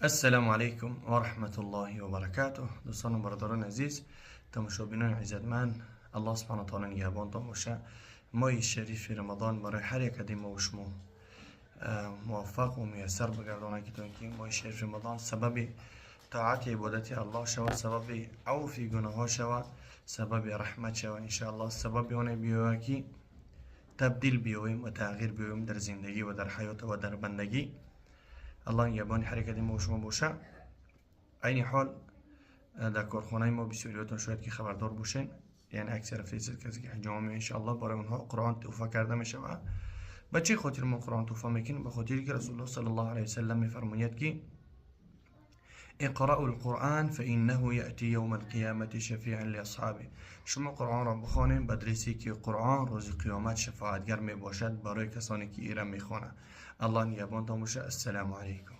السلام علیکم و رحمت الله و برکاته. دوستان و برادران عزیز، تماشاگران عزتمند، الله سبحانه و تعالی نگهبانتان باشه. ماه شریف رمضان برای هر یک از ما و شما موفق و میسر بگردانه که ماه شریف رمضان سبب طاعت عبادت الله شود، سبب عفو گناه شود، سبب رحمت شود ان شاء الله. سبب اون بیاید که تبدیل بیایم و تغییر بیایم در زندگی و در حیات و در بندگی. الله نگهبان حرکت ما و شما باشه. عین حال در کارخانه ما بسیاریاتون شاید که خبردار باشین، یعنی اکثر فیصد کسی که جامعه ان شاء الله برای اونها قرآن توفه کرده میشه. به چه خاطر ما قرآن توفه میکنیم؟ به خاطری که رسول الله صلی الله علیه و سلم میفرماید که اقرأوا القرآن فإنه یأتی یوم القیامة شفیعا لاصحابه. شما قرآن را بخوانید بدرسی که قرآن روز قیامت شفاعتگر می باشد برای کسانی که ایران میخوانند. الله نگهبانتان باشه. السلام علیکم.